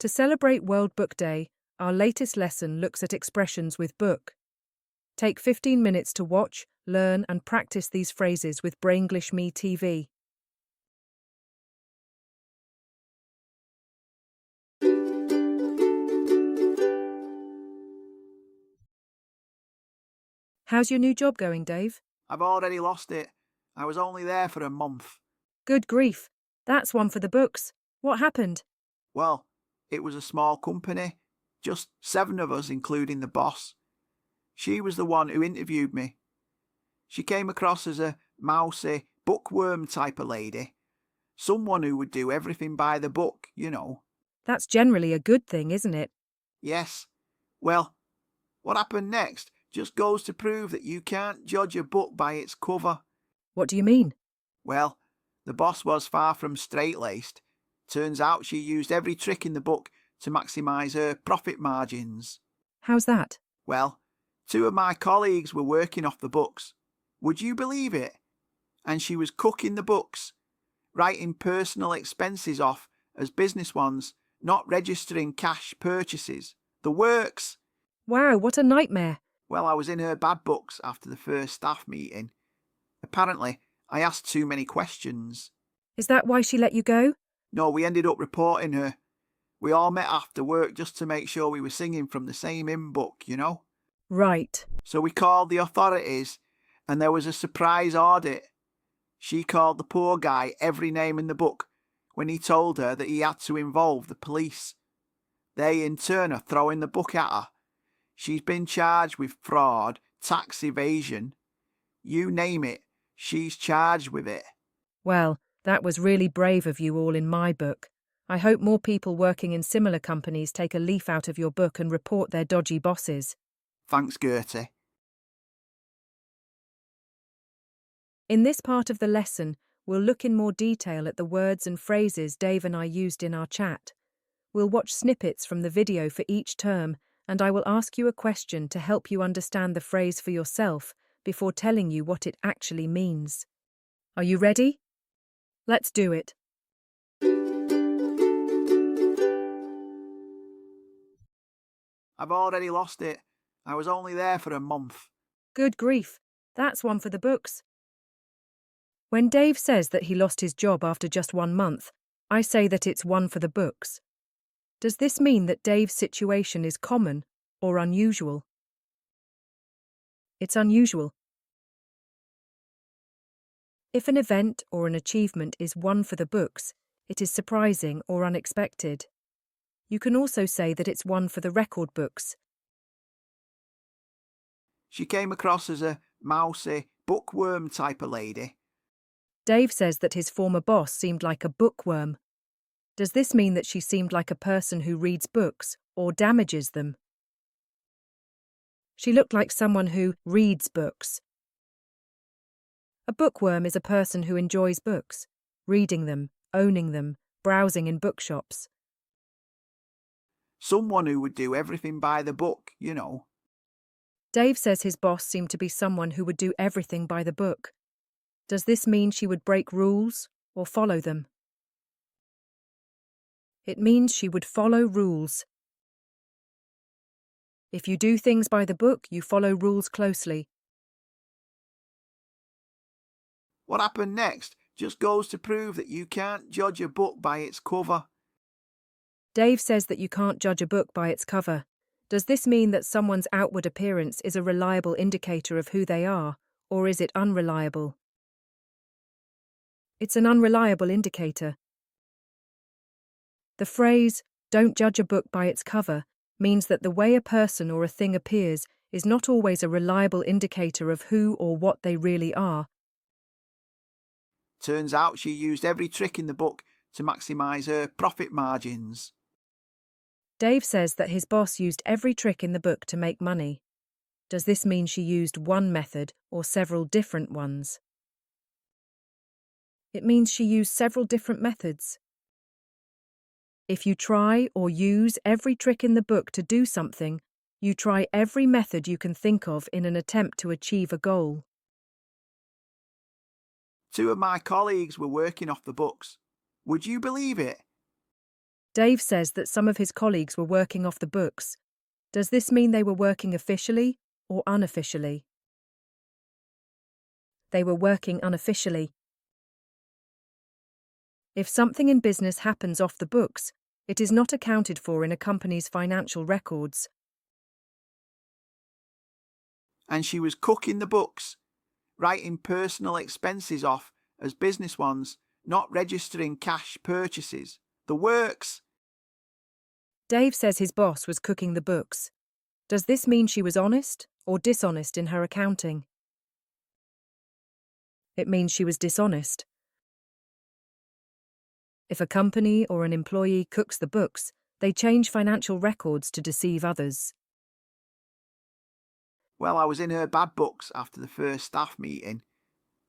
To celebrate World Book Day, our latest lesson looks at expressions with book. Take 15 minutes to watch, learn, and practice these phrases with BrainglishME TV. How's your new job going, Dave? I've already lost it. I was only there for a month. Good grief. That's one for the books. What happened? Well, it was a small company, just 7 of us, including the boss. She was the one who interviewed me. She came across as a mousy, bookworm type of lady. Someone who would do everything by the book, you know. That's generally a good thing, isn't it? Yes. Well, what happened next just goes to prove that you can't judge a book by its cover. What do you mean? Well, the boss was far from straight-laced. Turns out she used every trick in the book to maximise her profit margins. How's that? Well, 2 of my colleagues were working off the books. Would you believe it? And she was cooking the books, writing personal expenses off as business ones, not registering cash purchases. The works! Wow, what a nightmare. Well, I was in her bad books after the first staff meeting. Apparently, I asked too many questions. Is that why she let you go? No, we ended up reporting her. We all met after work just to make sure we were singing from the same hymn book, you know? Right. So we called the authorities, and there was a surprise audit. She called the poor guy every name in the book when he told her that he had to involve the police. They in turn are throwing the book at her. She's been charged with fraud, tax evasion. You name it, she's charged with it. Well, that was really brave of you all in my book. I hope more people working in similar companies take a leaf out of your book and report their dodgy bosses. Thanks, Gertie. In this part of the lesson, we'll look in more detail at the words and phrases Dave and I used in our chat. We'll watch snippets from the video for each term, and I will ask you a question to help you understand the phrase for yourself before telling you what it actually means. Are you ready? Let's do it. I've already lost it. I was only there for a month. Good grief. That's one for the books. When Dave says that he lost his job after just 1 month, I say that it's one for the books. Does this mean that Dave's situation is common or unusual? It's unusual. If an event or an achievement is one for the books, it is surprising or unexpected. You can also say that it's one for the record books. She came across as a mousy, bookworm type of lady. Dave says that his former boss seemed like a bookworm. Does this mean that she seemed like a person who reads books or damages them? She looked like someone who reads books. A bookworm is a person who enjoys books, reading them, owning them, browsing in bookshops. Someone who would do everything by the book, you know. Dave says his boss seemed to be someone who would do everything by the book. Does this mean she would break rules or follow them? It means she would follow rules. If you do things by the book, you follow rules closely. What happened next just goes to prove that you can't judge a book by its cover. Dave says that you can't judge a book by its cover. Does this mean that someone's outward appearance is a reliable indicator of who they are, or is it unreliable? It's an unreliable indicator. The phrase, "don't judge a book by its cover," means that the way a person or a thing appears is not always a reliable indicator of who or what they really are. Turns out she used every trick in the book to maximise her profit margins. Dave says that his boss used every trick in the book to make money. Does this mean she used one method or several different ones? It means she used several different methods. If you try or use every trick in the book to do something, you try every method you can think of in an attempt to achieve a goal. 2 of my colleagues were working off the books. Would you believe it? Dave says that some of his colleagues were working off the books. Does this mean they were working officially or unofficially? They were working unofficially. If something in business happens off the books, it is not accounted for in a company's financial records. And she was cooking the books, writing personal expenses off as business ones, not registering cash purchases. The works. Dave says his boss was cooking the books. Does this mean she was honest or dishonest in her accounting? It means she was dishonest. If a company or an employee cooks the books, they change financial records to deceive others. Well, I was in her bad books after the first staff meeting.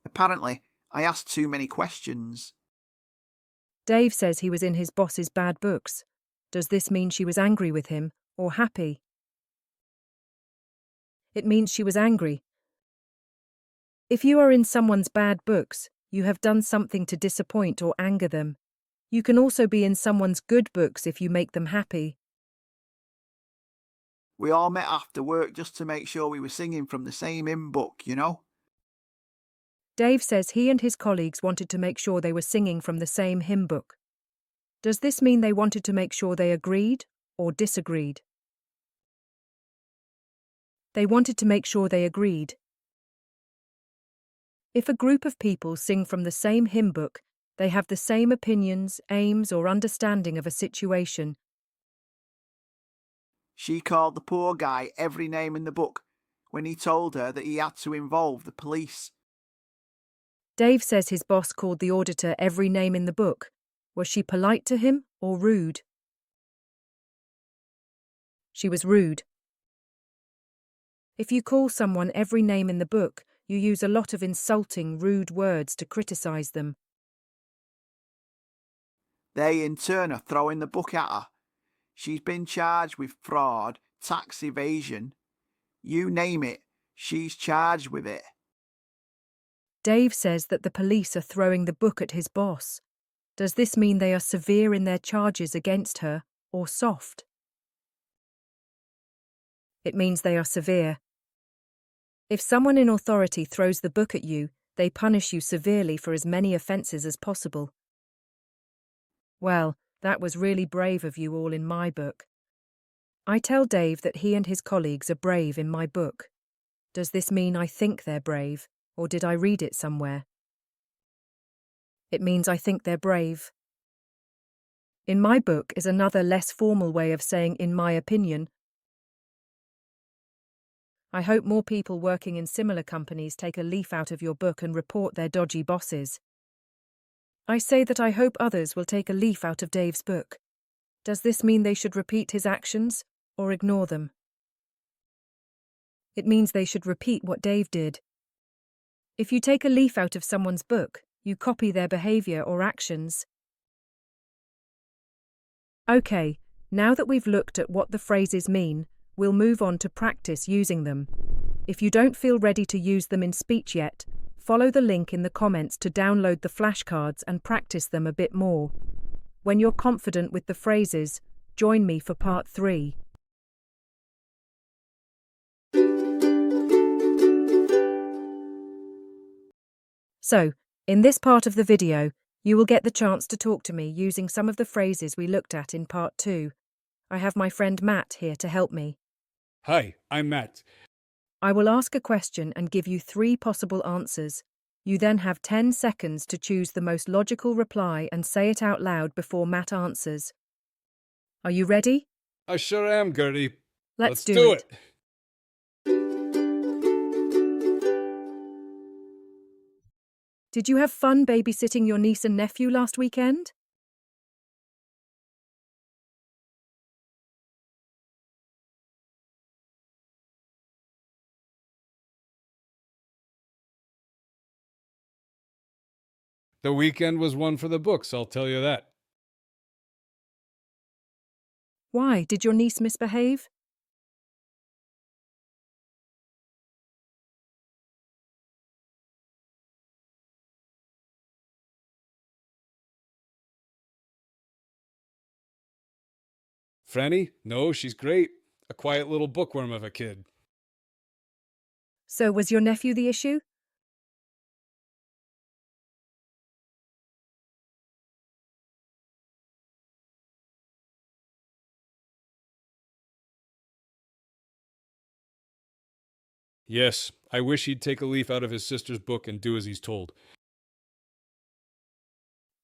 Apparently, I asked too many questions. Dave says he was in his boss's bad books. Does this mean she was angry with him or happy? It means she was angry. If you are in someone's bad books, you have done something to disappoint or anger them. You can also be in someone's good books if you make them happy. We all met after work just to make sure we were singing from the same hymn book, you know? Dave says he and his colleagues wanted to make sure they were singing from the same hymn book. Does this mean they wanted to make sure they agreed or disagreed? They wanted to make sure they agreed. If a group of people sing from the same hymn book, they have the same opinions, aims, or understanding of a situation. She called the poor guy every name in the book when he told her that he had to involve the police. Dave says his boss called the auditor every name in the book. Was she polite to him or rude? She was rude. If you call someone every name in the book, you use a lot of insulting, rude words to criticize them. They in turn are throwing the book at her. She's been charged with fraud, tax evasion. You name it, she's charged with it. Dave says that the police are throwing the book at his boss. Does this mean they are severe in their charges against her or soft? It means they are severe. If someone in authority throws the book at you, they punish you severely for as many offences as possible. Well, that was really brave of you all in my book. I tell Dave that he and his colleagues are brave in my book. Does this mean I think they're brave, or did I read it somewhere? It means I think they're brave. In my book is another less formal way of saying in my opinion. I hope more people working in similar companies take a leaf out of your book and report their dodgy bosses. I say that I hope others will take a leaf out of Dave's book. Does this mean they should repeat his actions or ignore them? It means they should repeat what Dave did. If you take a leaf out of someone's book, you copy their behavior or actions. Okay, now that we've looked at what the phrases mean, we'll move on to practice using them. If you don't feel ready to use them in speech yet, follow the link in the comments to download the flashcards and practice them a bit more. When you're confident with the phrases, join me for part 3. So, in this part of the video, you will get the chance to talk to me using some of the phrases we looked at in part 2. I have my friend Matt here to help me. Hi, I'm Matt. I will ask a question and give you 3 possible answers. You then have 10 seconds to choose the most logical reply and say it out loud before Matt answers. Are you ready? I sure am, Gertie. Let's do it. Did you have fun babysitting your niece and nephew last weekend? The weekend was one for the books, I'll tell you that. Why, did your niece misbehave? Franny? No, she's great. A quiet little bookworm of a kid. So was your nephew the issue? Yes, I wish he'd take a leaf out of his sister's book and do as he's told.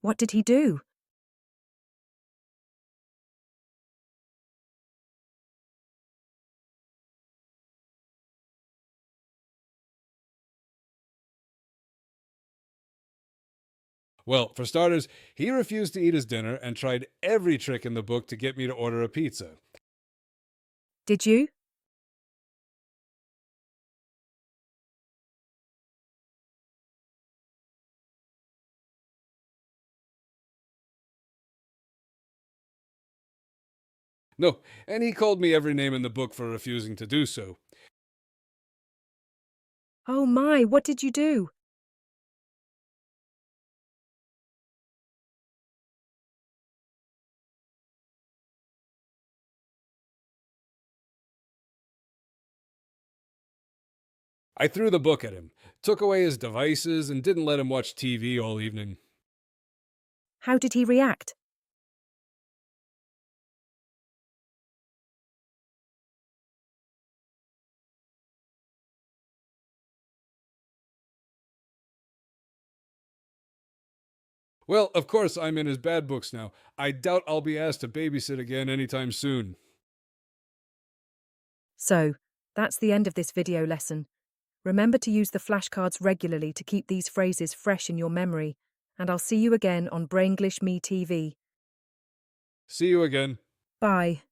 What did he do? Well, for starters, he refused to eat his dinner and tried every trick in the book to get me to order a pizza. Did you? No, and he called me every name in the book for refusing to do so. Oh my, what did you do? I threw the book at him, took away his devices, and didn't let him watch TV all evening. How did he react? Well, of course, I'm in his bad books now. I doubt I'll be asked to babysit again anytime soon. So, that's the end of this video lesson. Remember to use the flashcards regularly to keep these phrases fresh in your memory, and I'll see you again on BrainglishME TV. See you again. Bye.